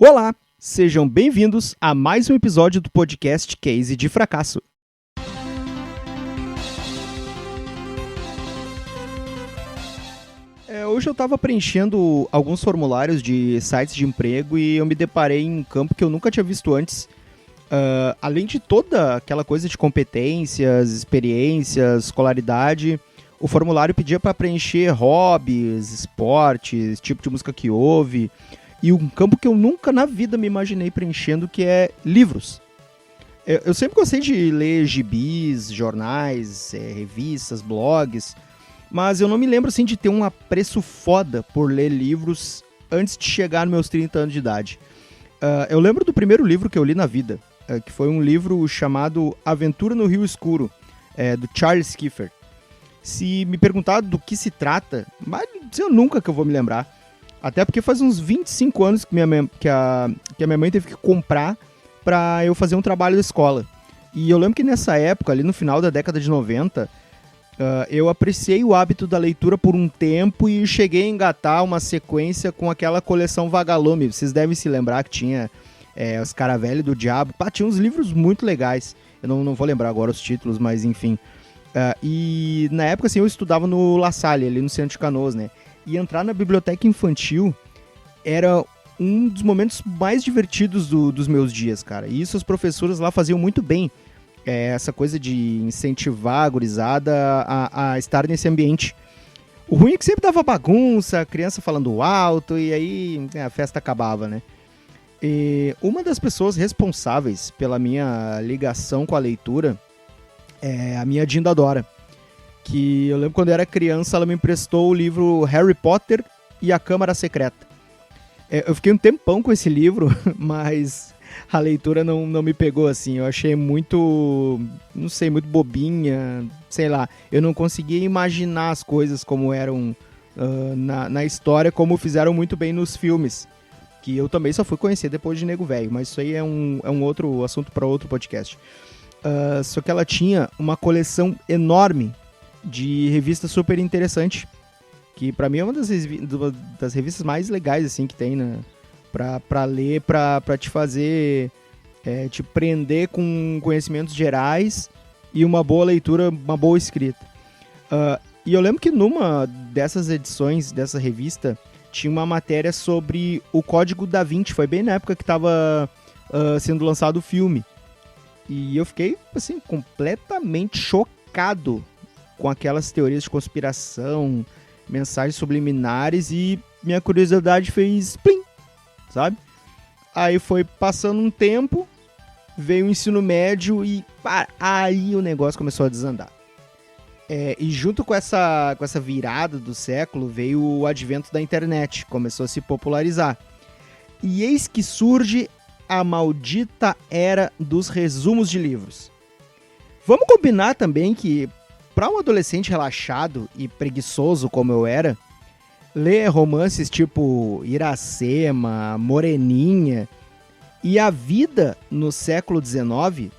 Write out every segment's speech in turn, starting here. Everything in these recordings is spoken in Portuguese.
Olá, sejam bem-vindos a mais um episódio do podcast Case de Fracasso. Hoje eu estava preenchendo alguns formulários de sites de emprego e eu me deparei em um campo que eu nunca tinha visto antes. Além de toda aquela coisa de competências, experiências, escolaridade, o formulário pedia para preencher hobbies, esportes, tipo de música que ouve, e um campo que eu nunca na vida me imaginei preenchendo, que é livros. Eu sempre gostei de ler gibis, jornais, revistas, blogs, mas eu não me lembro assim de ter um apreço foda por ler livros antes de chegar nos meus 30 anos de idade. Eu lembro do primeiro livro que eu li na vida, que foi um livro chamado Aventura no Rio Escuro, do Charles Kiefer. Se me perguntar do que se trata, mas eu nunca que eu vou me lembrar. Até porque faz uns 25 anos que a minha mãe teve que comprar para eu fazer um trabalho da escola. E eu lembro que nessa época, ali no final da década de 90, eu apreciei o hábito da leitura por um tempo e cheguei a engatar uma sequência com aquela coleção Vagalume. Vocês devem se lembrar que tinha Os Caravelhos do Diabo. Tinha uns livros muito legais. Eu não vou lembrar agora os títulos, mas enfim. E na época assim, eu estudava no La Salle, ali no centro de Canoas, né? E entrar na biblioteca infantil era um dos momentos mais divertidos dos meus dias, cara. E isso as professoras lá faziam muito bem. Essa coisa de incentivar a gurizada a estar nesse ambiente. O ruim é que sempre dava bagunça, a criança falando alto, e aí a festa acabava, né? E uma das pessoas responsáveis pela minha ligação com a leitura é a minha Dinda Dora. Que eu lembro quando eu era criança, ela me emprestou o livro Harry Potter e a Câmara Secreta. Eu fiquei um tempão com esse livro, mas a leitura não me pegou assim. Eu achei muito, não sei, muito bobinha, sei lá. Eu não conseguia imaginar as coisas como eram na história, como fizeram muito bem nos filmes. Que eu também só fui conhecer depois de Nego Velho, mas isso aí é um outro assunto para outro podcast. Só que ela tinha uma coleção enorme de revista super interessante, que pra mim é uma das revistas mais legais assim que tem, né, pra ler, pra te fazer te prender com conhecimentos gerais e uma boa leitura, uma boa escrita. E eu lembro que numa dessas edições dessa revista tinha uma matéria sobre o Código da Vinci. Foi bem na época que estava sendo lançado o filme, e eu fiquei assim completamente chocado com aquelas teorias de conspiração, mensagens subliminares, e minha curiosidade fez plim, sabe? Aí foi passando um tempo, veio o ensino médio e aí o negócio começou a desandar. E junto com essa virada do século veio o advento da internet, começou a se popularizar. E eis que surge a maldita era dos resumos de livros. Vamos combinar também que para um adolescente relaxado e preguiçoso como eu era, ler romances tipo Iracema, Moreninha e a vida no século XIX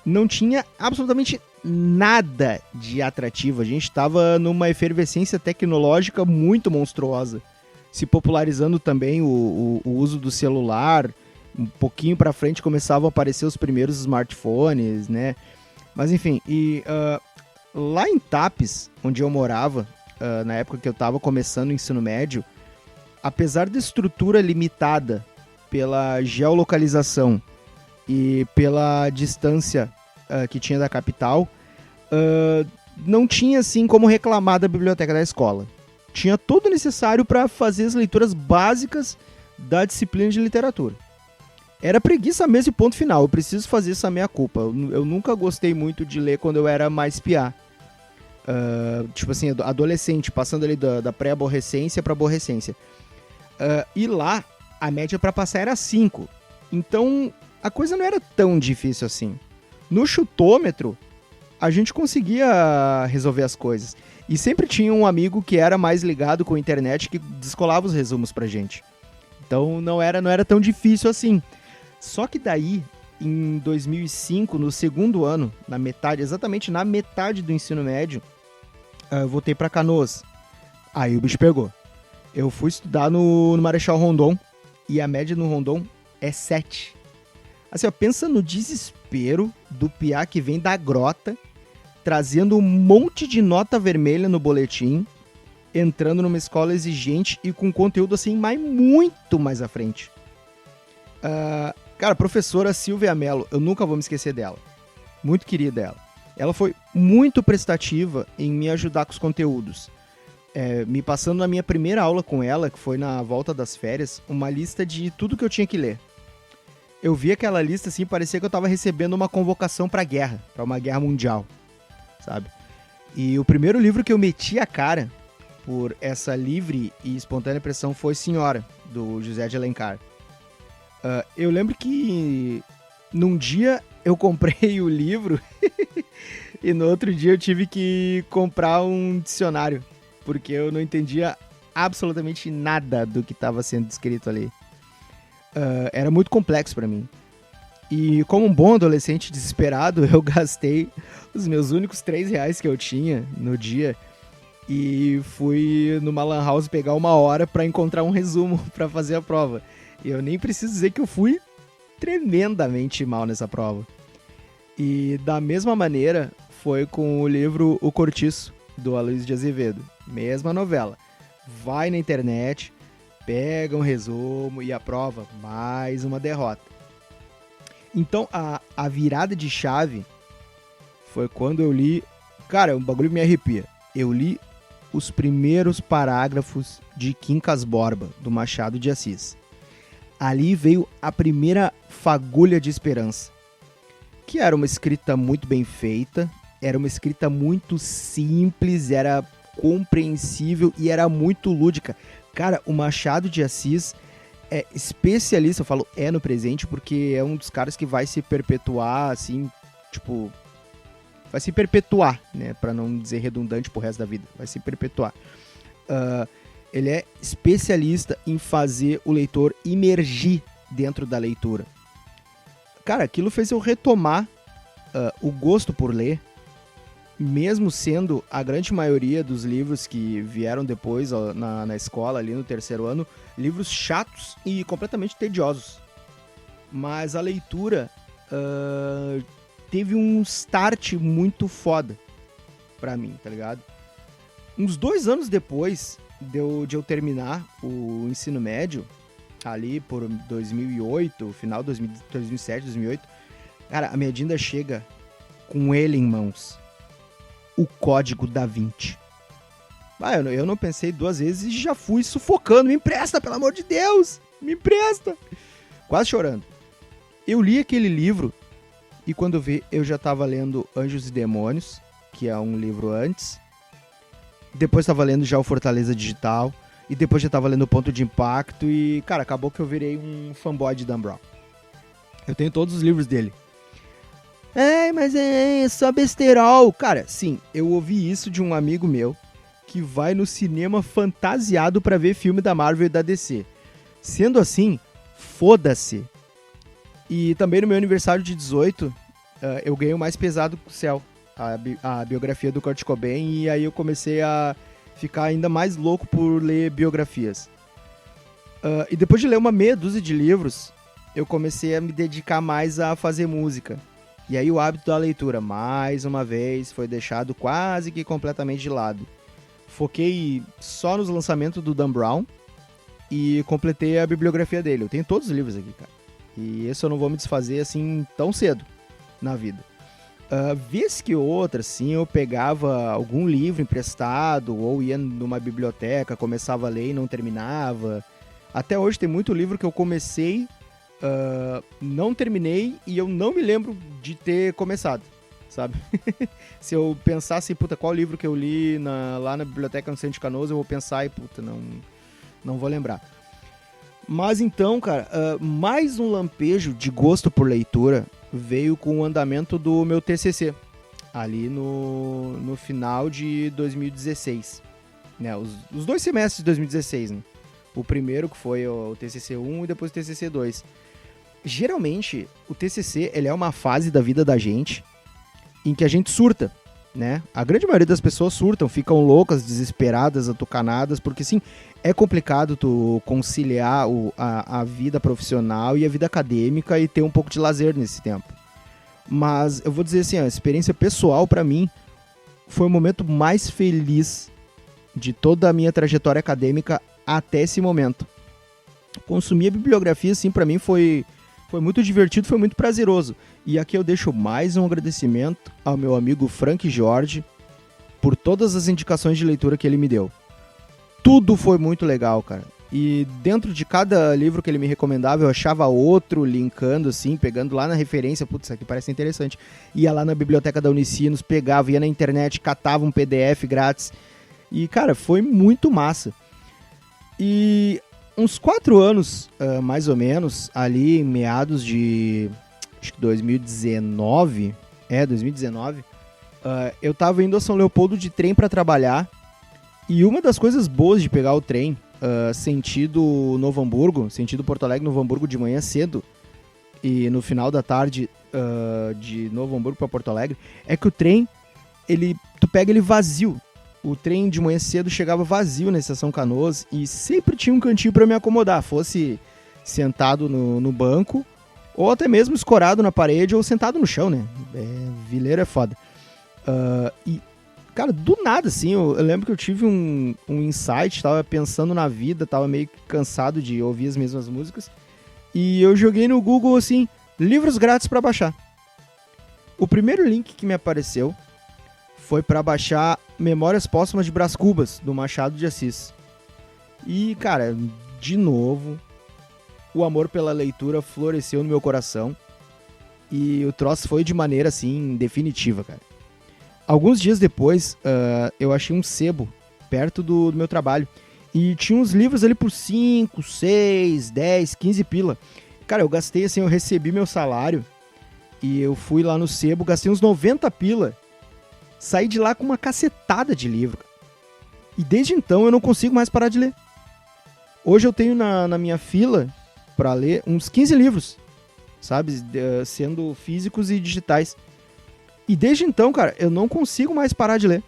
não tinha absolutamente nada de atrativo. A gente estava numa efervescência tecnológica muito monstruosa, se popularizando também o uso do celular. Um pouquinho para frente começavam a aparecer os primeiros smartphones, né? Mas enfim, lá em Tapes, onde eu morava, na época que eu estava começando o ensino médio, apesar da estrutura limitada pela geolocalização e pela distância que tinha da capital, não tinha assim como reclamar da biblioteca da escola. Tinha tudo necessário para fazer as leituras básicas da disciplina de literatura. Era preguiça mesmo e ponto final. Eu preciso fazer essa meia-culpa. Eu nunca gostei muito de ler quando eu era mais piá. Tipo assim, adolescente, passando ali da pré-aborrecência pra aborrecência. E lá, a média pra passar era 5. Então, a coisa não era tão difícil assim. No chutômetro, a gente conseguia resolver as coisas. E sempre tinha um amigo que era mais ligado com a internet que descolava os resumos pra gente. Então, não era tão difícil assim. Só que daí, em 2005, no segundo ano, exatamente na metade do ensino médio, eu voltei pra Canoas. Aí o bicho pegou. Eu fui estudar no Marechal Rondon, e a média no Rondon é 7. Assim, ó, pensa no desespero do piá que vem da grota, trazendo um monte de nota vermelha no boletim, entrando numa escola exigente e com conteúdo assim, mas muito mais à frente. Cara, a professora Silvia Mello, eu nunca vou me esquecer dela. Muito querida ela. Ela foi muito prestativa em me ajudar com os conteúdos. Me passando na minha primeira aula com ela, que foi na volta das férias, uma lista de tudo que eu tinha que ler. Eu vi aquela lista assim, parecia que eu estava recebendo uma convocação para guerra, para uma guerra mundial, sabe? E o primeiro livro que eu meti a cara por essa livre e espontânea pressão foi Senhora, do José de Alencar. Eu lembro que num dia eu comprei o livro e no outro dia eu tive que comprar um dicionário, porque eu não entendia absolutamente nada do que estava sendo descrito ali. Era muito complexo para mim. E como um bom adolescente desesperado, eu gastei os meus únicos R$3 que eu tinha no dia e fui numa lan house pegar 1 hora para encontrar um resumo para fazer a prova. E eu nem preciso dizer que eu fui tremendamente mal nessa prova. E da mesma maneira foi com o livro O Cortiço, do Aloysio de Azevedo. Mesma novela. Vai na internet, pega um resumo e aprova mais uma derrota. Então a virada de chave foi quando eu li... Cara, o bagulho me arrepia. Eu li os primeiros parágrafos de Quincas Borba, do Machado de Assis. Ali veio a primeira fagulha de esperança, que era uma escrita muito bem feita, era uma escrita muito simples, era compreensível e era muito lúdica. Cara, o Machado de Assis é especialista, eu falo no presente, porque é um dos caras que vai se perpetuar, assim, tipo... Vai se perpetuar, né? Pra não dizer redundante pro resto da vida. Vai se perpetuar. Ele é especialista em fazer o leitor imergir dentro da leitura. Cara, aquilo fez eu retomar o gosto por ler, mesmo sendo a grande maioria dos livros que vieram depois na escola, ali no 3º ano, livros chatos e completamente tediosos. Mas a leitura teve um start muito foda pra mim, tá ligado? Uns 2 anos depois de eu terminar o ensino médio, ali por 2008, final de 2007, 2008, cara, a minha Dinda chega com ele em mãos. O Código da Vinci. Eu não pensei 2 vezes e já fui sufocando. Me empresta, pelo amor de Deus! Me empresta! Quase chorando. Eu li aquele livro e quando eu vi, eu já estava lendo Anjos e Demônios, que é um livro antes. Depois estava lendo já o Fortaleza Digital. E depois já estava lendo o Ponto de Impacto. E, cara, acabou que eu virei um fanboy de Dan Brown. Eu tenho todos os livros dele. Mas é só besterol. Cara, sim, eu ouvi isso de um amigo meu que vai no cinema fantasiado pra ver filme da Marvel e da DC. Sendo assim, foda-se. E também no meu aniversário de 18, eu ganhei o Mais Pesado do Céu, a biografia do Kurt Cobain, e aí eu comecei a ficar ainda mais louco por ler biografias. E depois de ler uma meia dúzia de livros, eu comecei a me dedicar mais a fazer música. E aí o hábito da leitura, mais uma vez, foi deixado quase que completamente de lado. Foquei só nos lançamentos do Dan Brown e completei a bibliografia dele. Eu tenho todos os livros aqui, cara. E esse eu não vou me desfazer assim tão cedo na vida. Vez que outra, assim, eu pegava algum livro emprestado ou ia numa biblioteca, começava a ler e não terminava. Até hoje tem muito livro que eu comecei, não terminei e eu não me lembro de ter começado, sabe? Se eu pensasse, qual livro que eu li lá na biblioteca no Centro de Canoas, eu vou pensar e, não vou lembrar. Mas então, cara, mais um lampejo de gosto por leitura veio com o andamento do meu TCC, ali no final de 2016, né? Os 2 semestres de 2016, né? O primeiro que foi o TCC 1 e depois o TCC 2. Geralmente, o TCC ele é uma fase da vida da gente em que a gente surta. né? A grande maioria das pessoas surtam, ficam loucas, desesperadas, atucanadas, porque sim, é complicado tu conciliar a vida profissional e a vida acadêmica e ter um pouco de lazer nesse tempo. Mas eu vou dizer assim, a experiência pessoal pra mim foi o momento mais feliz de toda a minha trajetória acadêmica até esse momento. Consumir a bibliografia, assim, pra mim foi muito divertido, foi muito prazeroso. E aqui eu deixo mais um agradecimento ao meu amigo Frank Jorge por todas as indicações de leitura que ele me deu. Tudo foi muito legal, cara. E dentro de cada livro que ele me recomendava, eu achava outro linkando, assim, pegando lá na referência. Putz, isso aqui parece interessante. Ia lá na biblioteca da Unicinos, pegava, ia na internet, catava um PDF grátis. E, cara, foi muito massa. E uns 4 anos, mais ou menos, ali em meados de, acho que 2019, 2019, eu tava indo a São Leopoldo de trem pra trabalhar. E uma das coisas boas de pegar o trem, sentido Novo Hamburgo, sentido Porto Alegre, Novo Hamburgo de manhã cedo, e no final da tarde de Novo Hamburgo para Porto Alegre, é que o trem, tu pega ele vazio. O trem de manhã cedo chegava vazio na estação Canoas e sempre tinha um cantinho para me acomodar, fosse sentado no banco, ou até mesmo escorado na parede, ou sentado no chão, né? Vileiro é foda. E cara, do nada, assim, eu lembro que eu tive um insight, tava pensando na vida, tava meio cansado de ouvir as mesmas músicas, e eu joguei no Google, assim, livros grátis pra baixar. O primeiro link que me apareceu foi pra baixar Memórias Póstumas de Brás Cubas, do Machado de Assis. E, cara, de novo, o amor pela leitura floresceu no meu coração, e o troço foi de maneira, assim, definitiva, cara. Alguns dias depois, eu achei um sebo perto do meu trabalho. E tinha uns livros ali por 5, 6, 10, 15 pila. Cara, eu gastei assim, eu recebi meu salário. E eu fui lá no sebo, gastei uns 90 pila. Saí de lá com uma cacetada de livro. E desde então eu não consigo mais parar de ler. Hoje eu tenho na minha fila pra ler uns 15 livros. Sabe? Sendo físicos e digitais. E desde então, cara, eu não consigo mais parar de ler.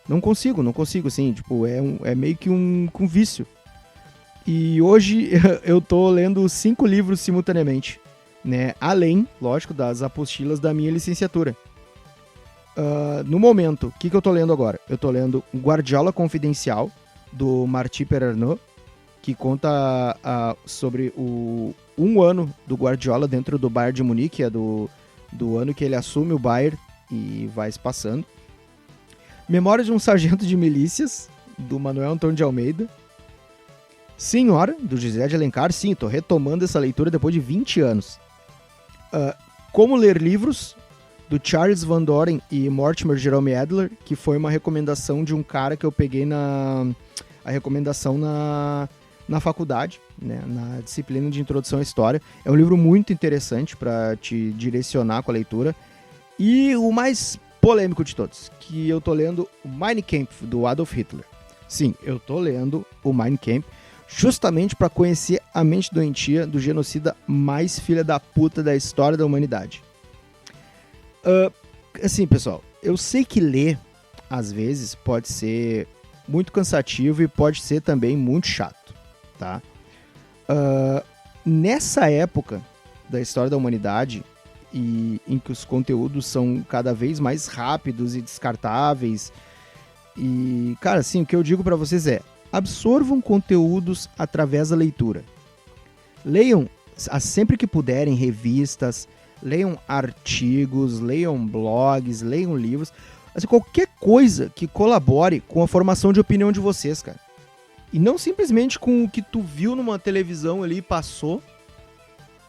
Não consigo, assim, tipo, é meio que um vício. E hoje eu tô lendo 5 livros simultaneamente, né? Além, lógico, das apostilas da minha licenciatura. No momento, o que eu tô lendo agora? Eu tô lendo Guardiola Confidencial, do Martí Perarnau, que conta sobre um ano do Guardiola dentro do Bayern de Munique, é do ano que ele assume o Bayern e vai se passando. Memórias de um Sargento de Milícias, do Manuel Antônio de Almeida. Senhora, do José de Alencar. Sim, tô retomando essa leitura depois de 20 anos. Como Ler Livros, do Charles Van Doren e Mortimer Jerome Adler, que foi uma recomendação de um cara que eu peguei a recomendação na faculdade, né, na disciplina de Introdução à História. É um livro muito interessante para te direcionar com a leitura. E o mais polêmico de todos, que eu tô lendo o Mein Kampf, do Adolf Hitler. Sim, eu tô lendo o Mein Kampf justamente para conhecer a mente doentia do genocida mais filha da puta da história da humanidade. Assim, pessoal, eu sei que ler, às vezes, pode ser muito cansativo e pode ser também muito chato, tá? Nessa época da história da humanidade, e em que os conteúdos são cada vez mais rápidos e descartáveis, e, cara, assim, o que eu digo pra vocês é: absorvam conteúdos através da leitura. Leiam, sempre que puderem, revistas, leiam artigos, leiam blogs, leiam livros, assim, qualquer coisa que colabore com a formação de opinião de vocês, cara. E não simplesmente com o que tu viu numa televisão ali, passou,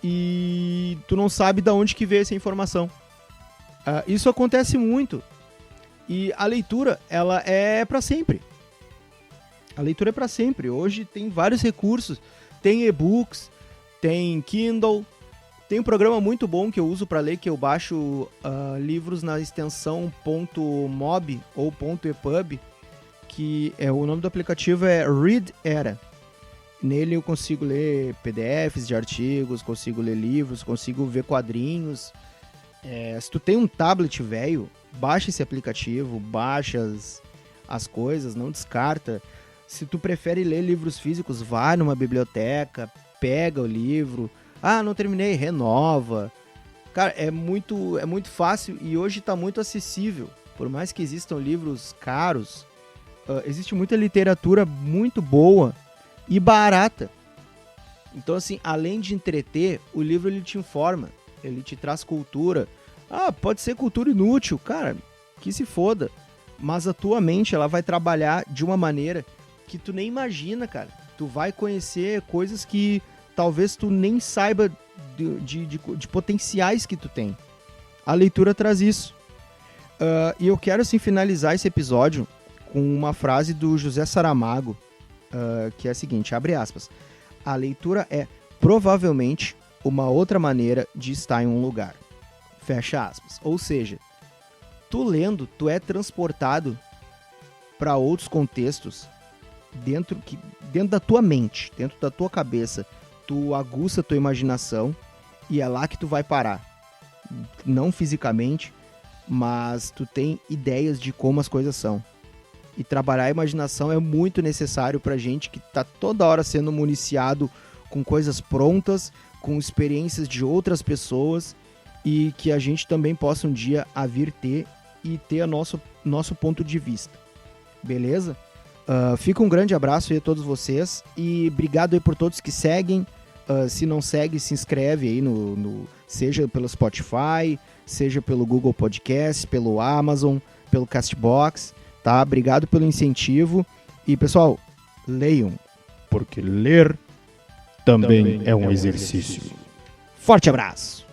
e tu não sabe de onde que veio essa informação. Isso acontece muito. E a leitura, ela é pra sempre. A leitura é pra sempre. Hoje tem vários recursos. Tem e-books, tem Kindle. Tem um programa muito bom que eu uso pra ler, que eu baixo livros na extensão .mob ou .epub, que o nome do aplicativo é Read Era. Nele eu consigo ler PDFs de artigos, consigo ler livros, consigo ver quadrinhos. Se tu tem um tablet velho, baixa esse aplicativo, baixa as coisas, não descarta. Se tu prefere ler livros físicos, vai numa biblioteca, pega o livro. Ah, não terminei, renova. Cara, é muito fácil e hoje está muito acessível. Por mais que existam livros caros, existe muita literatura muito boa e barata. Então, assim, além de entreter, o livro ele te informa, ele te traz cultura. Ah, pode ser cultura inútil, cara, que se foda. Mas a tua mente, ela vai trabalhar de uma maneira que tu nem imagina, cara. Tu vai conhecer coisas que talvez tu nem saiba de potenciais que tu tem. A leitura traz isso. E eu quero, assim, finalizar esse episódio com uma frase do José Saramago, que é a seguinte, abre aspas. A leitura é provavelmente uma outra maneira de estar em um lugar. Fecha aspas. Ou seja, tu lendo, tu é transportado para outros contextos dentro da tua mente, dentro da tua cabeça. Tu aguça a tua imaginação e é lá que tu vai parar. Não fisicamente, mas tu tem ideias de como as coisas são. E trabalhar a imaginação é muito necessário pra gente que tá toda hora sendo municiado com coisas prontas, com experiências de outras pessoas e que a gente também possa um dia a vir ter e ter nosso ponto de vista. Beleza? Fica um grande abraço aí a todos vocês e obrigado aí por todos que seguem. Se não segue, se inscreve aí seja pelo Spotify, seja pelo Google Podcast, pelo Amazon, pelo Castbox. Tá? Obrigado pelo incentivo. E, pessoal, leiam, porque ler também é um exercício. Forte abraço!